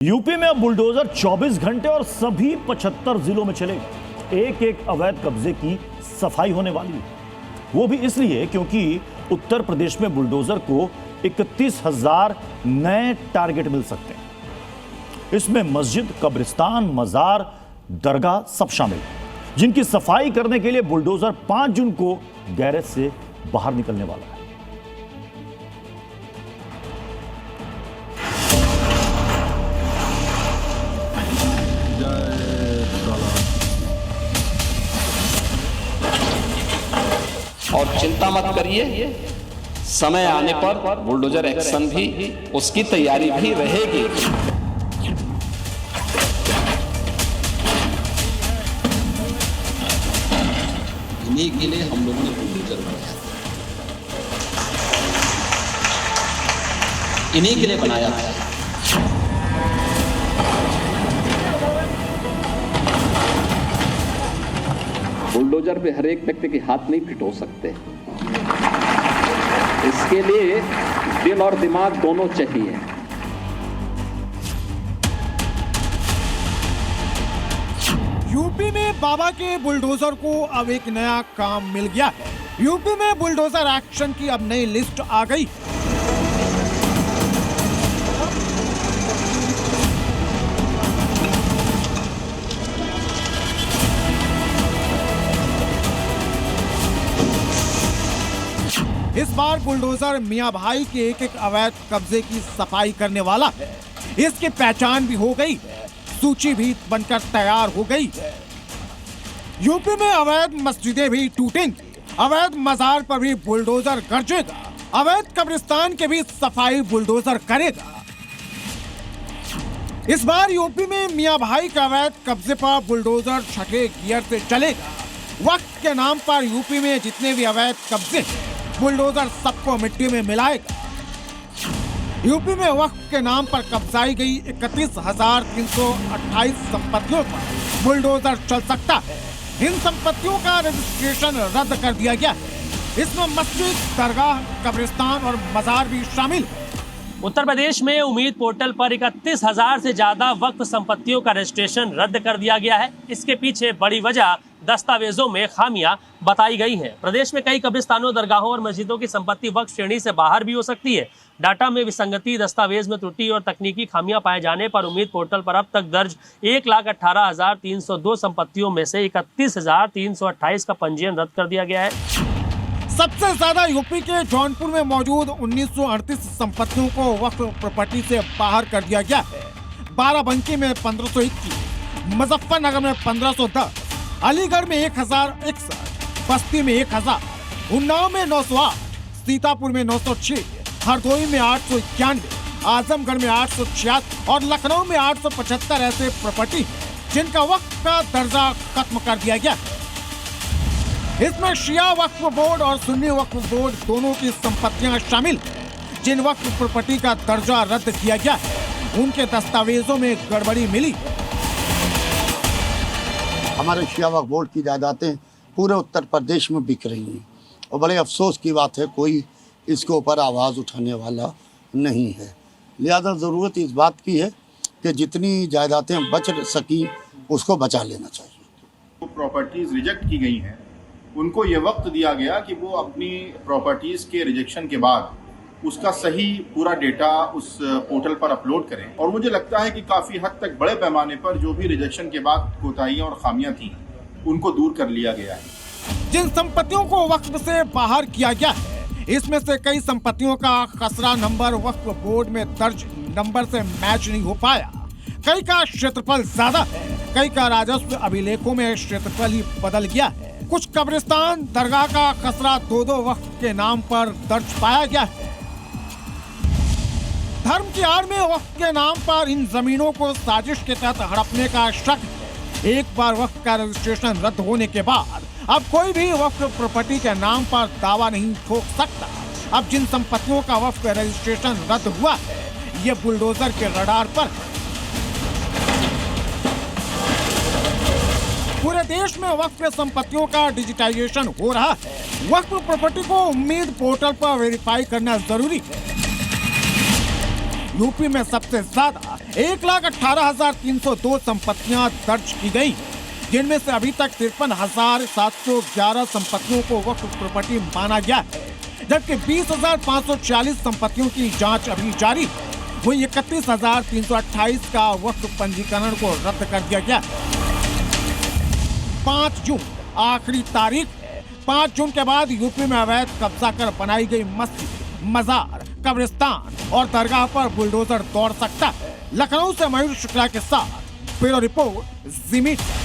UP में अब bulldozer 24 घंटे और सभी 75 जिलों में चलेगा। एक एक अवैध कब्जे की सफाई होने वाली है। वो भी इसलिए क्योंकि उत्तर प्रदेश में बुलडोजर को 31,000 नए टारगेट मिल सकते हैं। इसमें मस्जिद, कब्रिस्तान, मजार, दरगाह सब शामिल हैं, जिनकी सफाई करने के लिए बुलडोजर 5 जून को गैरेज से बाहर निकलने वाला है। और चिंता मत करिए, समय आने पर बुलडोजर एक्शन भी, उसकी तैयारी भी रहेगी। इन्हीं के लिए हम लोगों ने बुलडोजर बनाया, इन्हीं के लिए बनाया है। बुलडोजर पे हर एक व्यक्ति के हाथ नहीं फिट हो सकते, इसके लिए दिल और दिमाग दोनों चाहिए। यूपी में बाबा के बुलडोजर को अब एक नया काम मिल गया है। यूपी में बुलडोजर एक्शन की अब नई लिस्ट आ गई। इस बार बुलडोजर मियां भाई के एक एक अवैध कब्जे की सफाई करने वाला है। इसकी पहचान भी हो गई है, सूची भी बनकर तैयार हो गई है। यूपी में अवैध मस्जिदें भी टूटेंगी, अवैध मजार पर भी बुलडोजर गरजेगा, अवैध कब्रिस्तान के भी सफाई बुलडोजर करेगा। इस बार यूपी में मियां भाई के अवैध कब्जे पर बुलडोजर छठे गियर से चलेगा। वक्त के नाम पर यूपी में जितने भी अवैध कब्जे हैं, बुलडोजर सबको मिट्टी में मिलाएगा। यूपी में वक्फ के नाम पर कब्जाई गई 31,328 संपत्तियों पर बुलडोजर चल सकता है। इन संपत्तियों का रजिस्ट्रेशन रद्द कर दिया गया है। इसमें मस्जिद, दरगाह, कब्रिस्तान और मजार भी शामिल है। उत्तर प्रदेश में उम्मीद पोर्टल पर 31,000 से ज्यादा वक्फ संपत्तियों का रजिस्ट्रेशन रद्द कर दिया गया है। इसके पीछे बड़ी वजह दस्तावेजों में खामियां बताई गई हैं। प्रदेश में कई कब्रिस्तानों, दरगाहों और मस्जिदों की संपत्ति वक्फ श्रेणी से बाहर भी हो सकती है। डाटा में विसंगति, दस्तावेज में त्रुटि और तकनीकी खामियां पाए जाने पर उम्मीद पोर्टल पर अब तक दर्ज 1,18,302 संपत्तियों में से 31,328 का पंजीयन रद्द कर दिया गया है। सबसे ज्यादा यूपी के जौनपुर में मौजूद 1938 संपत्तियों को वक्फ प्रॉपर्टी से बाहर कर दिया गया है। बाराबंकी में 1521, मुजफ्फरनगर में 1510, अलीगढ़ में 1061, बस्ती में 1000, उन्नाव में 908, सीतापुर में 906, हरदोई में 891, आजमगढ़ में 866 और लखनऊ में 875 ऐसे प्रॉपर्टी जिनका वक्फ का दर्जा खत्म कर दिया गया है। इसमें शिया वक्फ बोर्ड और सुन्नी वक्फ बोर्ड दोनों की संपत्तियां शामिल हैं। जिन वक्फ प्रॉपर्टी का दर्जा रद्द किया गया है, उनके दस्तावेजों में गड़बड़ी मिली। हमारे शिया वक्फ बोर्ड की जायदादें पूरे उत्तर प्रदेश में बिक रही हैं और बड़े अफसोस की बात है, कोई इसके ऊपर आवाज़ उठाने वाला नहीं है। लिहाजा ज़रूरत इस बात की है कि जितनी जायदादें बच सकी उसको बचा लेना चाहिए। जो प्रॉपर्टीज़ रिजेक्ट की गई हैं, उनको ये वक्त दिया गया कि वो अपनी प्रॉपर्टीज़ के रिजेक्शन के बाद उसका सही पूरा डेटा उस पोर्टल पर अपलोड करें। और मुझे लगता है कि काफ़ी हद तक बड़े पैमाने पर जो भी रिजेक्शन के बाद कोताहियां और खामियां थी, उनको दूर कर लिया गया है। जिन संपत्तियों को वक्फ से बाहर किया गया है, इसमें से कई संपत्तियों का खसरा नंबर वक्फ बोर्ड में दर्ज नंबर से मैच नहीं हो पाया। कई का क्षेत्रफल ज्यादा है, कई का राजस्व अभिलेखों में क्षेत्रफल ही बदल गया है। कुछ कब्रिस्तान, दरगाह का खसरा 2-2 वक्फ के नाम पर दर्ज पाया गया है। धर्म की आड़ में वक्फ के नाम पर इन जमीनों को साजिश के तहत हड़पने का शक है। एक बार वक्फ का रजिस्ट्रेशन रद्द होने के बाद अब कोई भी वक्फ प्रॉपर्टी के नाम पर दावा नहीं ठोक सकता। अब जिन संपत्तियों का वक्फ रजिस्ट्रेशन रद्द हुआ है, ये बुलडोजर के रडार पर है। पूरे देश में वक्फ संपत्तियों का डिजिटाइजेशन हो रहा है। वक्फ प्रॉपर्टी को उम्मीद पोर्टल पर वेरीफाई करना जरूरी है। यूपी में सबसे ज्यादा 1,18,302 संपत्तियां दर्ज की गई, जिनमें से अभी तक 53,711 संपत्तियों को वक्फ प्रॉपर्टी माना गया है, जबकि 20,540 संपत्तियों की जांच अभी जारी। वहीं 31,328 का वक्फ पंजीकरण को रद्द कर दिया गया। 5 जून आखिरी तारीख है। 5 जून के बाद यूपी में अवैध कब्जा कर बनाई गई मस्जिद, मजार, कब्रिस्तान और दरगाह पर बुलडोजर दौड़ सकता है। लखनऊ से मयूर शुक्ला के साथ ब्यूरो रिपोर्ट, जी मीडिया।